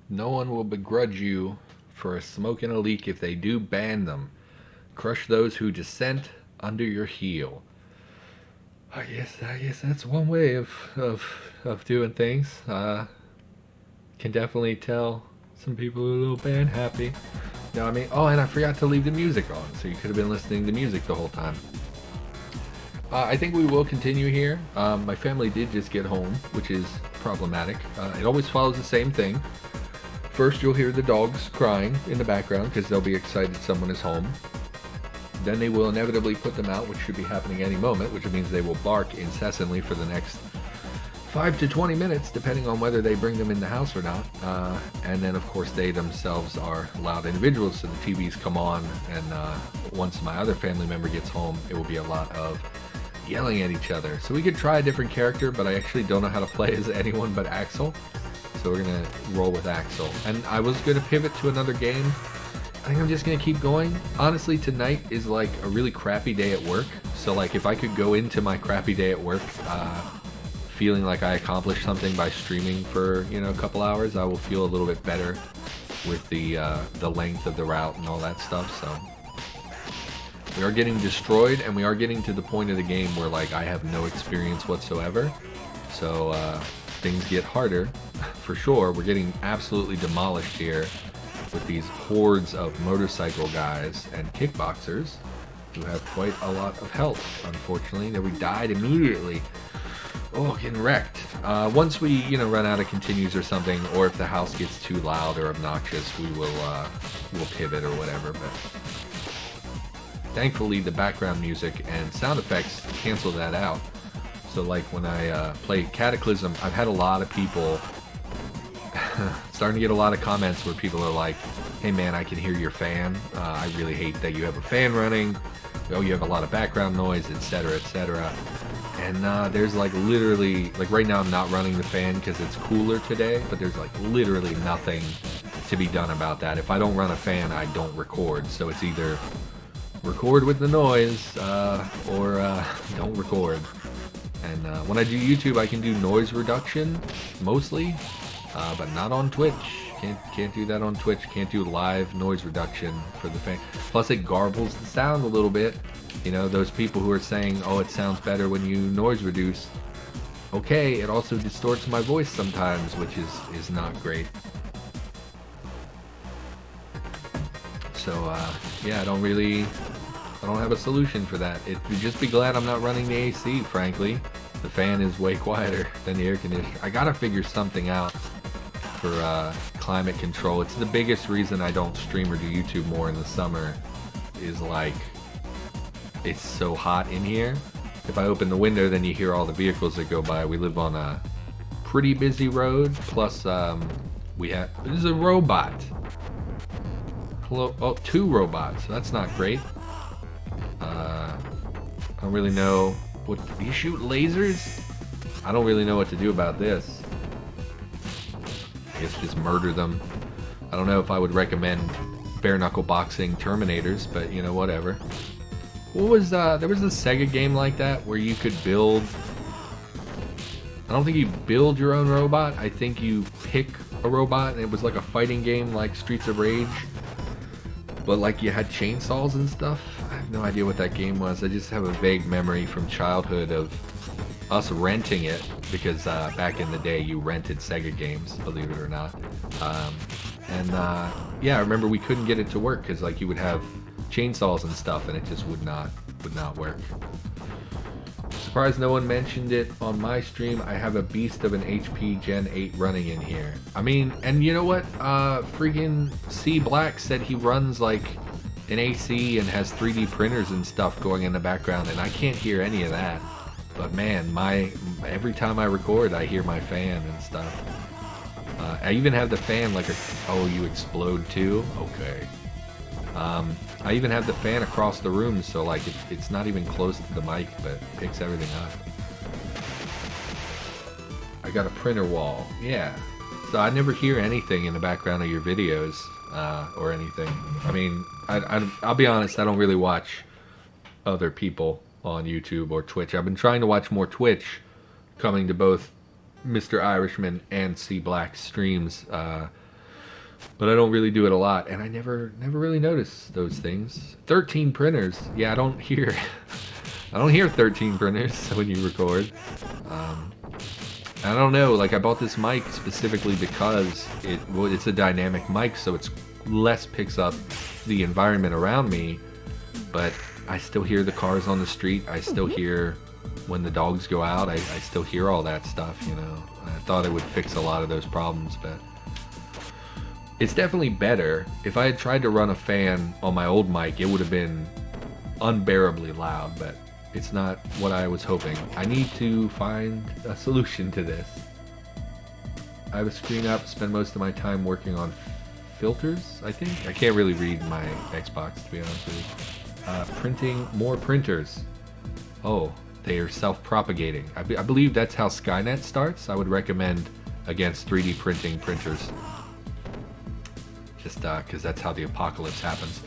No one will begrudge you for a smoke and a leak if they do ban them. Crush those who dissent under your heel. I guess that's one way of doing things. Can definitely tell some people are a little band happy. You know what I mean? Oh, and I forgot to leave the music on, so you could have been listening to music the whole time. I think we will continue here. My family did just get home, which is problematic. It always follows the same thing. First, you'll hear the dogs crying in the background because they'll be excited someone is home. Then they will inevitably put them out, which should be happening any moment, which means they will bark incessantly for the next 5 to 20 minutes, depending on whether they bring them in the house or not. And then, of course, they themselves are loud individuals, so the TVs come on, and once my other family member gets home, it will be a lot of yelling at each other. So we could try a different character, but I actually don't know how to play as anyone but Axel. So we're gonna roll with Axel. And I was gonna pivot to another game. I think I'm just gonna keep going. Honestly, tonight is like a really crappy day at work. So like if I could go into my crappy day at work feeling like I accomplished something by streaming for, you know, a couple hours, I will feel a little bit better with the length of the route and all that stuff. So we are getting destroyed, and we are getting to the point of the game where like I have no experience whatsoever. So things get harder for sure. We're getting absolutely demolished here with these hordes of motorcycle guys and kickboxers who have quite a lot of health, unfortunately. That we died immediately. Oh, getting wrecked. Once we, you know, run out of continues or something, or if the house gets too loud or obnoxious, we'll pivot or whatever. But thankfully, the background music and sound effects cancel that out. So, like when I play Cataclysm, I've had a lot of people starting to get a lot of comments where people are like, "Hey, man, I can hear your fan. I really hate that you have a fan running. Oh, you have a lot of background noise, etc., etc." And there's like literally, like right now I'm not running the fan because it's cooler today, but there's like literally nothing to be done about that. If I don't run a fan, I don't record. So it's either record with the noise or don't record. And when I do YouTube, I can do noise reduction mostly, but not on Twitch. Can't do that on Twitch. Can't do live noise reduction for the fan. Plus it garbles the sound a little bit. You know, those people who are saying, oh, it sounds better when you noise reduce. Okay, it also distorts my voice sometimes, which is not great. So, yeah, I don't have a solution for that. Just be glad I'm not running the AC, frankly. The fan is way quieter than the air conditioner. I gotta figure something out for climate control. It's the biggest reason I don't stream or do YouTube more in the summer, is like, it's so hot in here. If I open the window, then you hear all the vehicles that go by. We live on a pretty busy road, plus there's a robot. Hello, oh, 2 robots, so that's not great. I don't really know what, you shoot lasers? I don't really know what to do about this. I guess just murder them. I don't know if I would recommend bare knuckle boxing Terminators, but you know, whatever. What was there was a Sega game like that where you could build, I don't think you build your own robot, I think you pick a robot, and it was like a fighting game like Streets of Rage, but like you had chainsaws and stuff. I have no idea what that game was. I just have a vague memory from childhood of us renting it, because back in the day you rented Sega games, believe it or not. Yeah, I remember we couldn't get it to work because like you would have chainsaws and stuff and it just would not work. Surprised no one mentioned it on my stream. I have a beast of an HP Gen 8 running in here. I mean, and you know what? Freaking C Black said he runs like an AC and has 3D printers and stuff going in the background, and I can't hear any of that. But man, every time I record, I hear my fan and stuff. I even have the fan like oh, you explode too? Okay. I even have the fan across the room, so like it's not even close to the mic, but it picks everything up. I got a printer wall, yeah. So I never hear anything in the background of your videos or anything. I mean, I'll be honest, I don't really watch other people on YouTube or Twitch. I've been trying to watch more Twitch, coming to both Mr. Irishman and C Black streams. but I don't really do it a lot, and I never really notice those things. 13 printers. Yeah, I don't hear 13 printers when you record. I don't know, like I bought this mic specifically because it's a dynamic mic, so it's less picks up the environment around me, but I still hear the cars on the street. I still hear when the dogs go out. I still hear all that stuff, you know. I thought it would fix a lot of those problems, but it's definitely better. If I had tried to run a fan on my old mic, it would have been unbearably loud, but it's not what I was hoping. I need to find a solution to this. I have a screen up, spend most of my time working on filters, I think. I can't really read my Xbox, to be honest with you. Printing more printers. Oh, they are self-propagating. I believe that's how Skynet starts. I would recommend against 3D printing printers. Just because that's how the apocalypse happens.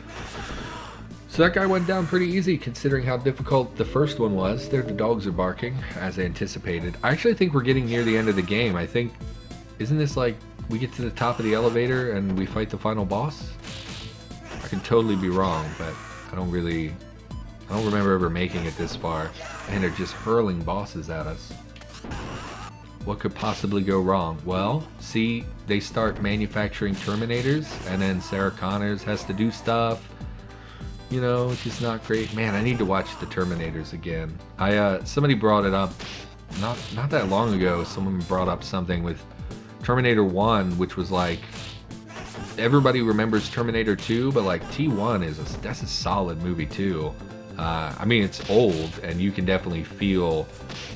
So that guy went down pretty easy considering how difficult the first one was. There the dogs are barking, as I anticipated. I actually think we're getting near the end of the game. I think, isn't this like, we get to the top of the elevator and we fight the final boss? I could totally be wrong, but I don't remember ever making it this far. And they're just hurling bosses at us. What could possibly go wrong? Well, see, they start manufacturing Terminators, and then Sarah Connors has to do stuff. You know, it's just not great. Man, I need to watch the Terminators again. Somebody brought it up not that long ago. Someone brought up something with Terminator 1, which was like, everybody remembers Terminator 2, but like T1 that's a solid movie too. I mean, it's old, and you can definitely feel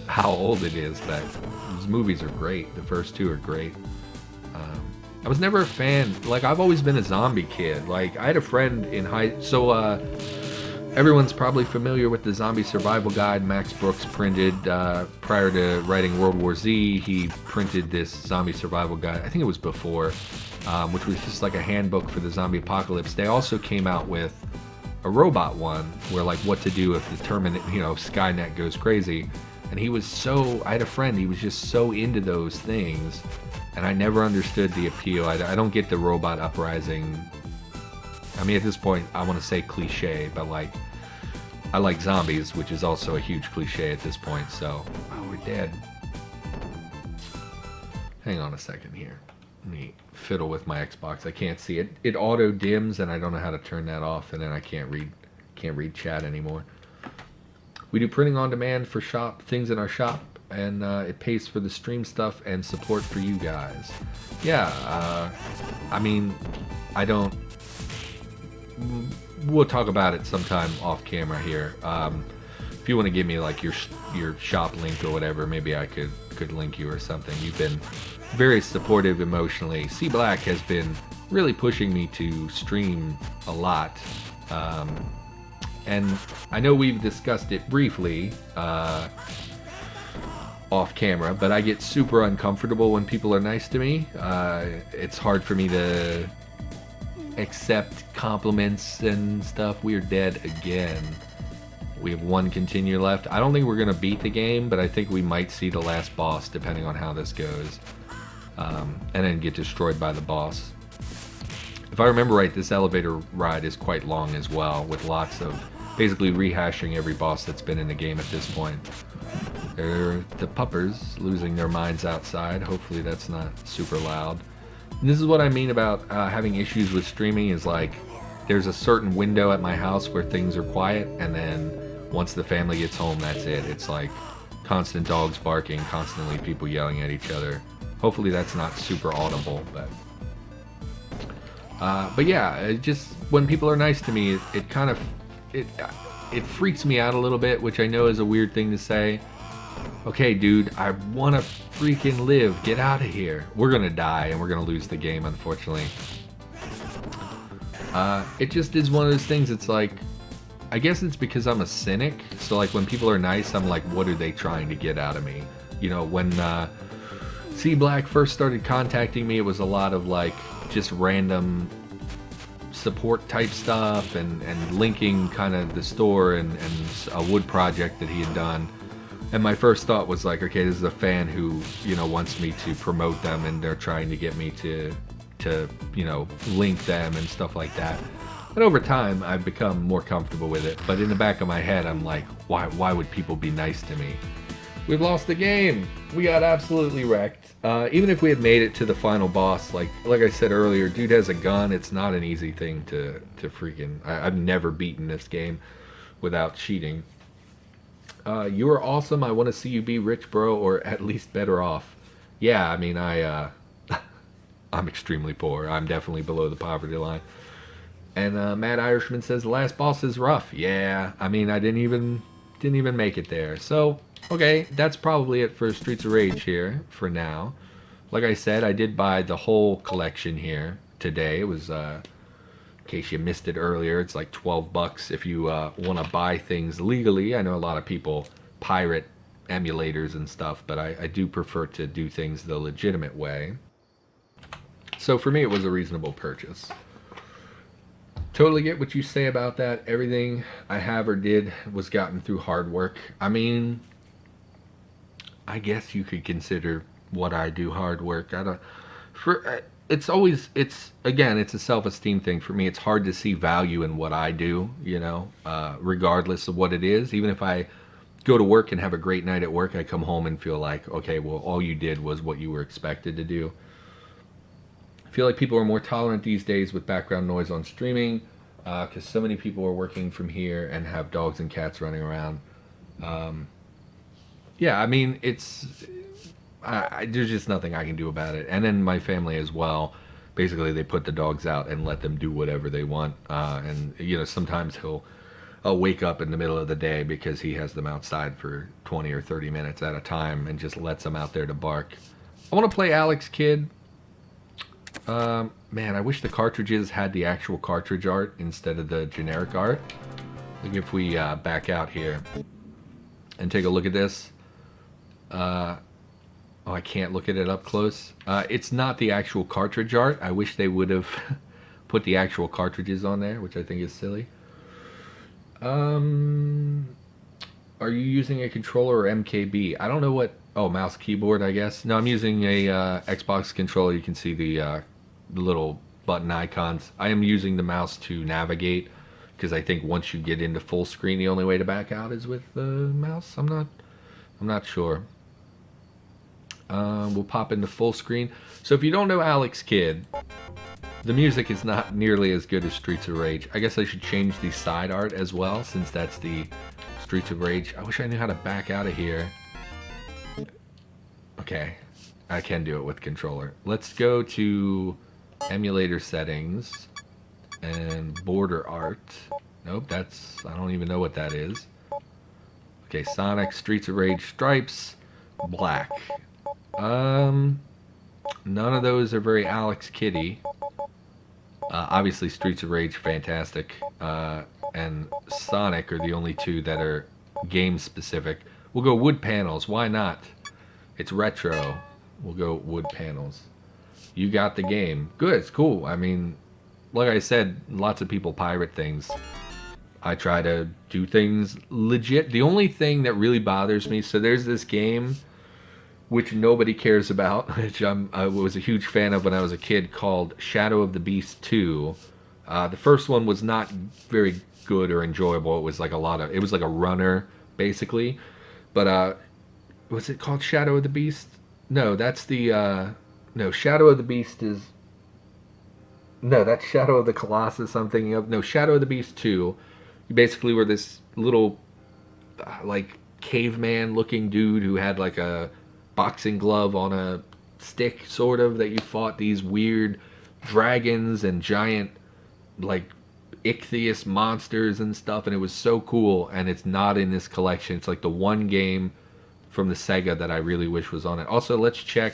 how old it is, but those movies are great. The first two are great. I was never a fan. Like, I've always been a zombie kid. Like, I had a friend in everyone's probably familiar with the zombie survival guide Max Brooks printed prior to writing World War Z. He printed this zombie survival guide. I think it was before, which was just like a handbook for the zombie apocalypse. They also came out with a robot one where, like, what to do if the Skynet goes crazy. And I had a friend, he was just so into those things, and I never understood the appeal. I don't get the robot uprising. I mean, at this point, I want to say cliche, but like, I like zombies, which is also a huge cliche at this point, so, oh, we're dead. Hang on a second here. Let me fiddle with my Xbox. I can't see it. It auto dims, and I don't know how to turn that off, and then I can't read chat anymore. We do printing on demand for things in our shop, and it pays for the stream stuff and support for you guys. Yeah, I mean, we'll talk about it sometime off camera here. If you want to give me like your shop link or whatever, maybe I could link you or something. You've been very supportive emotionally. C Black has been really pushing me to stream a lot. And I know we've discussed it briefly off camera, but I get super uncomfortable when people are nice to me. It's hard for me to accept compliments and stuff. We are dead again. We have one continue left. I don't think we're going to beat the game, but I think we might see the last boss depending on how this goes. And then get destroyed by the boss. If I remember right, this elevator ride is quite long as well, with lots of basically rehashing every boss that's been in the game at this point. They're the puppers losing their minds outside. Hopefully that's not super loud. And this is what I mean about having issues with streaming, is like, there's a certain window at my house where things are quiet, and then once the family gets home, that's it. It's like constant dogs barking, constantly people yelling at each other. Hopefully that's not super audible, but yeah, it just, when people are nice to me, it kind of, it freaks me out a little bit, which I know is a weird thing to say. Okay, dude, I want to freaking live. Get out of here. We're going to die, and we're going to lose the game, unfortunately. It just is one of those things. It's like, I guess it's because I'm a cynic. So like, when people are nice, I'm like, what are they trying to get out of me? You know, when C Black first started contacting me, it was a lot of like just random support type stuff and linking kind of the store and a wood project that he had done. And my first thought was like, okay, this is a fan who, you know, wants me to promote them, and they're trying to get me to to, you know, link them and stuff like that. And over time, I've become more comfortable with it. But in the back of my head, I'm like, why would people be nice to me? We've lost the game. We got absolutely wrecked. Even if we had made it to the final boss, like I said earlier, dude has a gun. It's not an easy thing to freaking... I've never beaten this game without cheating. You are awesome. I want to see you be rich, bro, or at least better off. Yeah, I mean, I'm extremely poor. I'm definitely below the poverty line. And Mad Irishman says the last boss is rough. Yeah, I mean, I didn't even make it there. So, okay, that's probably it for Streets of Rage here for now. Like I said, I did buy the whole collection here today. It was, in case you missed it earlier, it's like $12 if you want to buy things legally. I know a lot of people pirate emulators and stuff, but I do prefer to do things the legitimate way. So for me, it was a reasonable purchase. Totally get what you say about that. Everything I have or did was gotten through hard work. I mean, I guess you could consider what I do hard work. It's a self-esteem thing for me. It's hard to see value in what I do, you know, regardless of what it is. Even if I go to work and have a great night at work, I come home and feel like, okay, well, all you did was what you were expected to do. I feel like people are more tolerant these days with background noise on streaming, because so many people are working from here and have dogs and cats running around. Yeah, I mean, there's just nothing I can do about it. And then my family as well. Basically, they put the dogs out and let them do whatever they want. And, you know, sometimes I'll wake up in the middle of the day because he has them outside for 20 or 30 minutes at a time and just lets them out there to bark. I want to play Alex Kidd. Man, I wish the cartridges had the actual cartridge art instead of the generic art. Like if we back out here and take a look at this. Oh, I can't look at it up close. It's not the actual cartridge art. I wish they would have put the actual cartridges on there, which I think is silly. Are you using a controller or MKB? I don't know what... Oh, mouse keyboard, I guess. No, I'm using a Xbox controller. You can see the little button icons. I am using the mouse to navigate because I think once you get into full screen, the only way to back out is with the mouse. I'm not sure. We'll pop into full screen. So if you don't know Alex Kidd, the music is not nearly as good as Streets of Rage. I guess I should change the side art as well, since that's the Streets of Rage. I wish I knew how to back out of here. Okay, I can do it with controller. Let's go to emulator settings and border art. Nope, I don't even know what that is. Okay, Sonic, Streets of Rage, Stripes, black. None of those are very Alex Kidd-y. Obviously Streets of Rage, fantastic. And Sonic are the only two that are game specific. We'll go wood panels, why not? It's retro. We'll go wood panels. You got the game. Good, it's cool. I mean, like I said, lots of people pirate things. I try to do things legit. The only thing that really bothers me, so there's this game which nobody cares about, which I was a huge fan of when I was a kid, called Shadow of the Beast 2. The first one was not very good or enjoyable. It was like it was like a runner, basically. But, was it called Shadow of the Beast? No, that's the, no, Shadow of the Beast is, no, that's Shadow of the Colossus I'm thinking of. No, Shadow of the Beast 2. You basically were this little, like, caveman-looking dude who had, like, a boxing glove on a stick, sort of, that you fought these weird dragons and giant, like, ichthyosaur monsters and stuff, and it was so cool, and it's not in this collection. It's like the one game from the Sega that I really wish was on it. Also, let's check.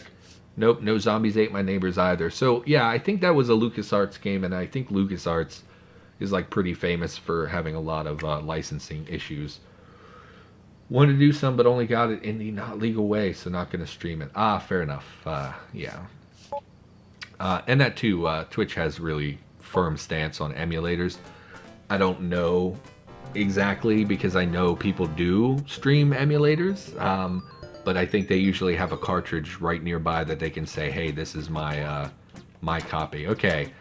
Nope, no Zombies Ate My Neighbors either. So, yeah, I think that was a LucasArts game, and I think LucasArts is, like, pretty famous for having a lot of licensing issues. Wanted to do some, but only got it in the not legal way, so not going to stream it. Ah, fair enough. Yeah. And that, too, Twitch has really firm stance on emulators. I don't know exactly, because I know people do stream emulators, but I think they usually have a cartridge right nearby that they can say, hey, this is my My copy. Okay.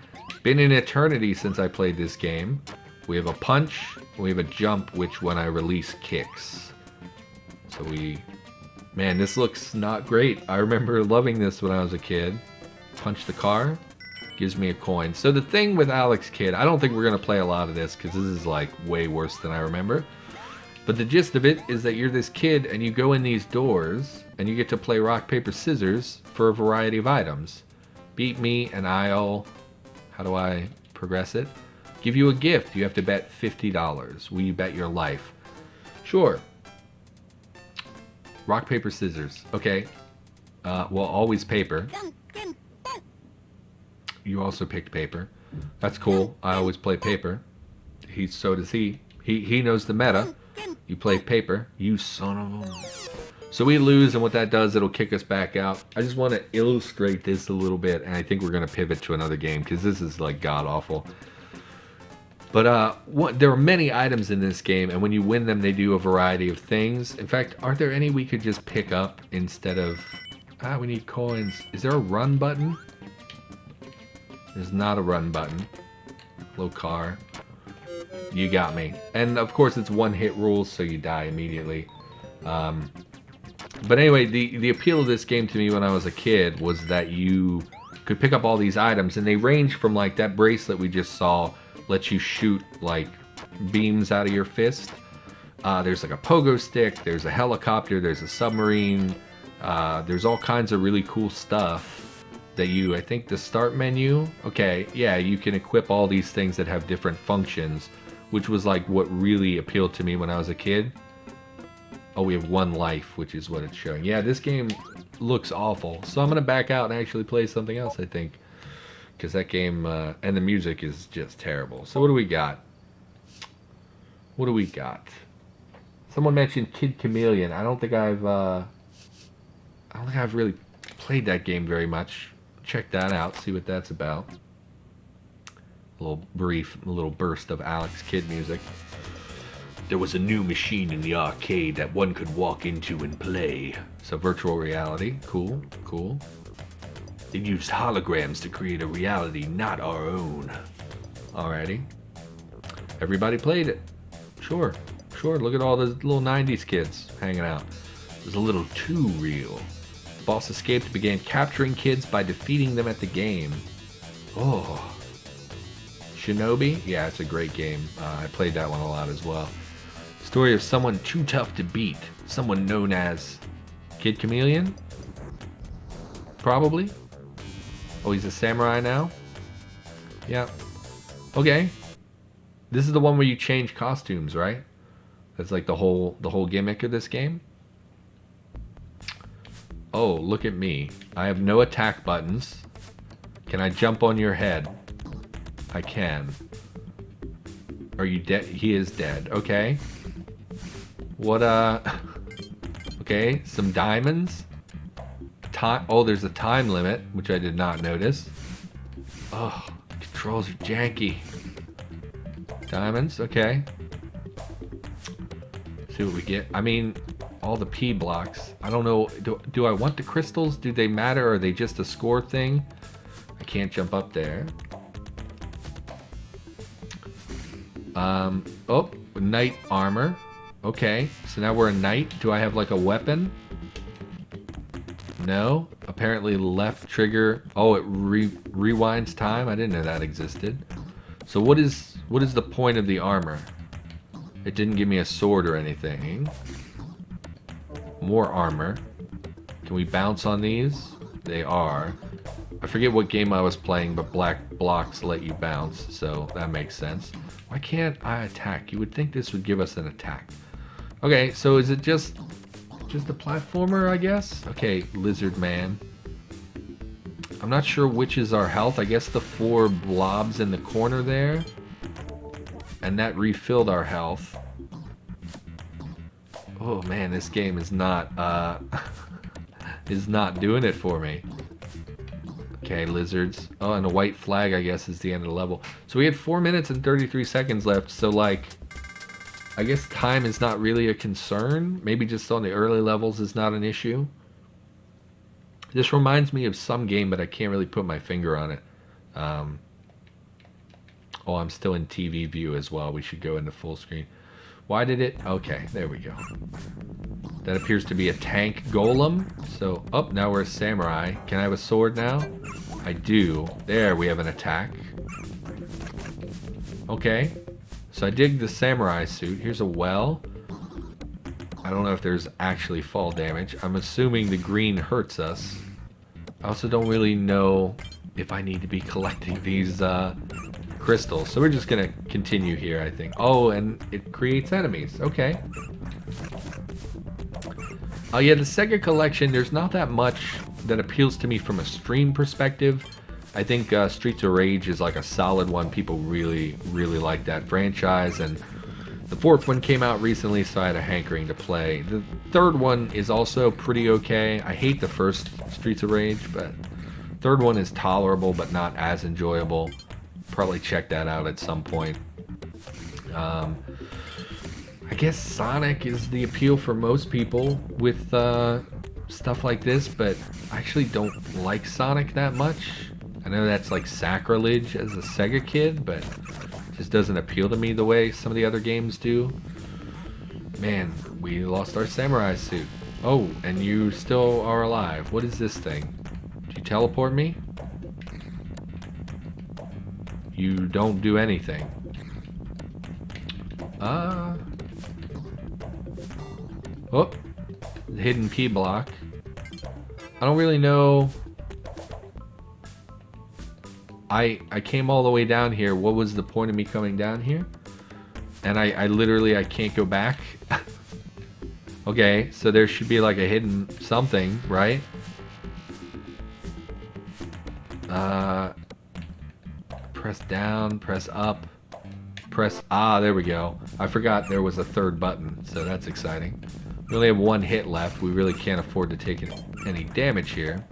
Been an eternity since I played this game. We have a punch. We have a jump, which when I release kicks. So we... Man, this looks not great. I remember loving this when I was a kid. Punch the car. Gives me a coin. So the thing with Alex Kidd, I don't think we're going to play a lot of this because this is like way worse than I remember. But the gist of it is that you're this kid and you go in these doors and you get to play rock, paper, scissors for a variety of items. Beat me and I'll... How do I progress it? Give you a gift. You have to bet $50. Will you bet your life? Sure. Rock, paper, scissors. Okay. Well, always paper. You also picked paper. That's cool. I always play paper. So does he. He knows the meta. You play paper. You son of a... So we lose, and what that does, it'll kick us back out. I just want to illustrate this a little bit, and I think we're going to pivot to another game, because this is, like, god-awful. But there are many items in this game, and when you win them, they do a variety of things. In fact, aren't there any we could just pick up instead of... we need coins. Is there a run button? There's not a run button. Low car. You got me. And of course it's one hit rules, so you die immediately. But anyway, the appeal of this game to me when I was a kid was that you could pick up all these items, and they range from like that bracelet we just saw lets you shoot like beams out of your fist. There's like a pogo stick, there's a helicopter, there's a submarine, there's all kinds of really cool stuff. That you, I think the start menu, okay, yeah, you can equip all these things that have different functions, which was like what really appealed to me when I was a kid. Oh, we have one life, which is what it's showing. Yeah, this game looks awful, so I'm gonna back out and actually play something else, I think, because that game and the music is just terrible. So what do we got? What do we got? Someone mentioned Kid Chameleon. I don't think I've really played that game very much. Check that out, see what that's about. A little burst of Alex Kidd music. There was a new machine in the arcade that one could walk into and play. So virtual reality, cool, cool. It used holograms to create a reality not our own. Alrighty. Everybody played it. Sure, look at all the little 90s kids hanging out. It was a little too real. Boss escaped, began capturing kids by defeating them at the game. Oh. Shinobi? Yeah, it's a great game. I played that one a lot as well. Story of someone too tough to beat. Someone known as Kid Chameleon? Probably. Oh, he's a samurai now? Yeah. Okay. This is the one where you change costumes, right? That's like the whole gimmick of this game. Oh, look at me. I have no attack buttons. Can I jump on your head? I can. Are you dead? He is dead. Okay. What, okay, some diamonds. Oh, there's a time limit, which I did not notice. Oh, controls are janky. Diamonds, okay. See what we get. I mean... all the P blocks. I don't know. Do I want the crystals? Do they matter? Or are they just a score thing? I can't jump up there. Oh, knight armor. Okay, so now we're a knight. Do I have like a weapon? No. Apparently left trigger. Oh, it rewinds time. I didn't know that existed. So what is the point of the armor? It didn't give me a sword or anything. More armor. Can we bounce on these? They are. I forget what game I was playing, but black blocks let you bounce, so that makes sense. Why can't I attack? You would think this would give us an attack. Okay, so is it just a platformer, I guess? Okay, lizard man. I'm not sure which is our health. I guess the 4 blobs in the corner there. And that refilled our health. Oh man, this game is not doing it for me. Okay, lizards. Oh, and a white flag, I guess, is the end of the level. So we had 4 minutes and 33 seconds left, so like, I guess time is not really a concern. Maybe just on the early levels is not an issue. This reminds me of some game, but I can't really put my finger on it. Oh, I'm still in TV view as well. We should go into full screen. Why did it? Okay, there we go. That appears to be a tank golem. So, oh, now we're a samurai. Can I have a sword now? I do. There, we have an attack. Okay. So I dig the samurai suit. Here's a well. I don't know if there's actually fall damage. I'm assuming the green hurts us. I also don't really know if I need to be collecting these crystals. So we're just gonna continue here, I think. Oh, and it creates enemies. Okay. Oh yeah, the Sega collection, there's not that much that appeals to me from a stream perspective. I think Streets of Rage is like a solid one. People really, really like that franchise, and the fourth one came out recently, so I had a hankering to play. The third one is also pretty okay. I hate the first Streets of Rage, but third one is tolerable, but not as enjoyable. Probably check that out at some point. I guess Sonic is the appeal for most people with stuff like this, but I actually don't like Sonic that much. I know that's like sacrilege as a Sega kid, but it just doesn't appeal to me the way some of the other games do. Man, we lost our samurai suit. Oh, and you still are alive. What is this thing? Did you teleport me? You don't do anything. Oh, hidden key block. I don't really know. I came all the way down here. What was the point of me coming down here? And I literally, I can't go back. Okay, so there should be like a hidden something, right? Press down, press up, press, there we go. I forgot there was a third button, so that's exciting. We only have one hit left. We really can't afford to take any damage here.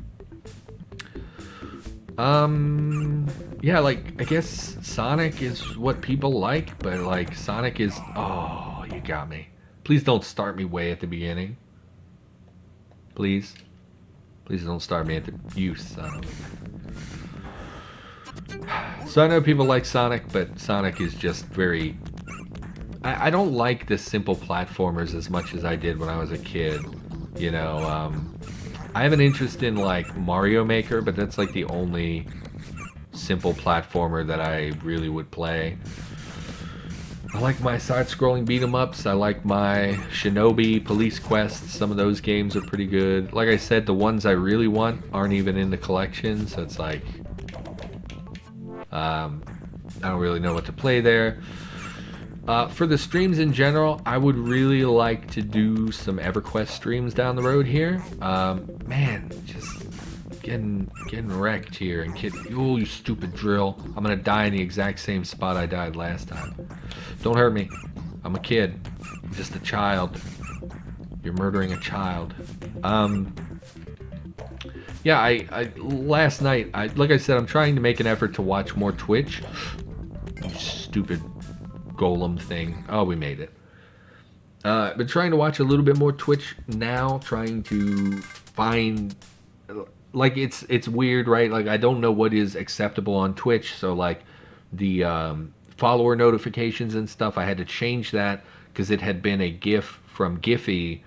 Yeah, like, I guess Sonic is what people like, but like, Sonic is, oh, you got me. Please don't start me way at the beginning. Please. Please don't start me at the, you son of a... So I know people like Sonic, but Sonic is just very... I don't like the simple platformers as much as I did when I was a kid. You know, I have an interest in like Mario Maker, but that's like the only simple platformer that I really would play. I like my side-scrolling beat-em-ups. I like my Shinobi Police Quests. Some of those games are pretty good. Like I said, the ones I really want aren't even in the collection, so it's like... I don't really know what to play there. For the streams in general, I would really like to do some EverQuest streams down the road here. Man, just getting wrecked here and oh, you stupid drill. I'm gonna die in the exact same spot I died last time. Don't hurt me. I'm a kid. I'm just a child. You're murdering a child. Yeah, I last night, like I said, I'm trying to make an effort to watch more Twitch. You stupid golem thing. Oh, we made it. Been trying to watch a little bit more Twitch now, trying to find, like, it's weird, right? Like, I don't know what is acceptable on Twitch, so like the follower notifications and stuff, I had to change that because it had been a GIF from Giphy,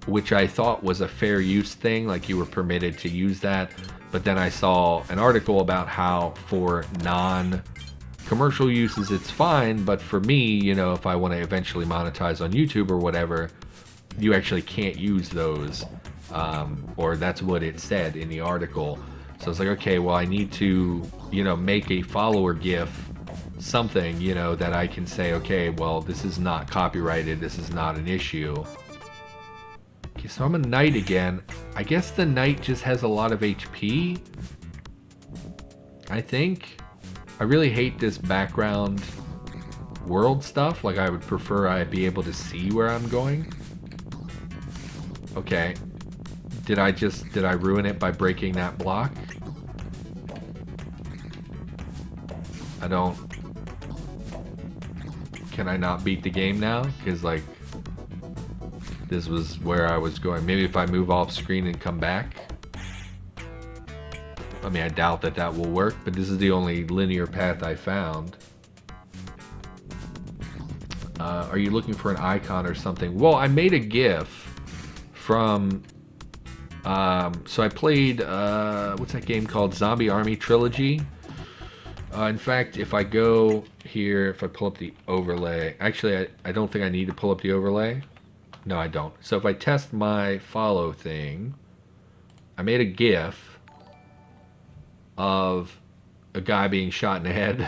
which I thought was a fair use thing, like you were permitted to use that. But then I saw an article about how for non-commercial uses it's fine, but for me, you know, if I want to eventually monetize on YouTube or whatever, you actually can't use those, or that's what it said in the article. So I was like, okay, well, I need to, you know, make a follower GIF, something, you know, that I can say, okay, well, this is not copyrighted, this is not an issue. Okay, so I'm a knight again. I guess the knight just has a lot of HP, I think. I really hate this background world stuff. Like, I would prefer I be able to see where I'm going. Okay. Did I ruin it by breaking that block? I don't... Can I not beat the game now? Because, like, this was where I was going. Maybe if I move off screen and come back. I mean, I doubt that that will work, but this is the only linear path I found. Are you looking for an icon or something? Well, I made a GIF from... so I played, what's that game called? Zombie Army Trilogy. In fact, if I go here, if I pull up the overlay... Actually, I don't think I need to pull up the overlay. No, I don't. So if I test my follow thing, I made a GIF of a guy being shot in the head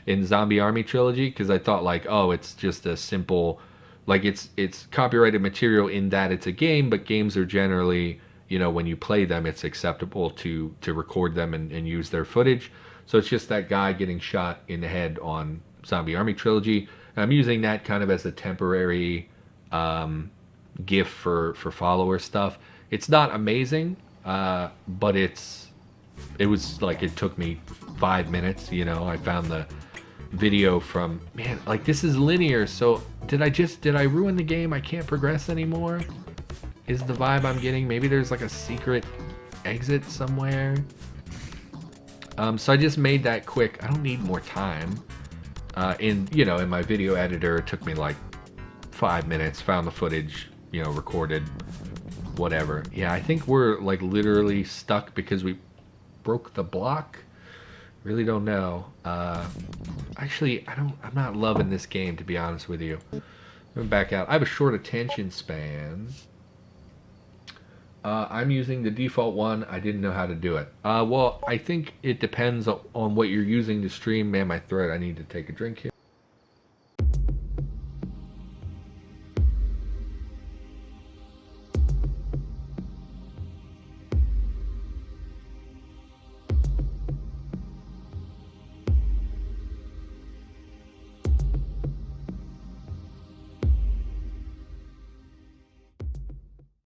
in Zombie Army Trilogy, because I thought like, oh, it's just a simple, like it's copyrighted material in that it's a game, but games are generally, you know, when you play them, it's acceptable to record them and use their footage. So it's just that guy getting shot in the head on Zombie Army Trilogy. And I'm using that kind of as a temporary GIF for follower stuff. It's not amazing, but it was like, it took me 5 minutes, you know. I found the video from, man, like this is linear, so did I ruin the game? I can't progress anymore, is the vibe I'm getting. Maybe there's like a secret exit somewhere. So I just made that quick. I don't need more time. In my video editor, it took me like 5 minutes, found the footage, you know, recorded, whatever. Yeah, I think we're like literally stuck because we broke the block. Really don't know. Actually, I'm not loving this game, to be honest with you. Let me back out. I have a short attention span. I'm using the default one. I didn't know how to do it. Well, I think it depends on what you're using to stream. Man, my throat. I need to take a drink here.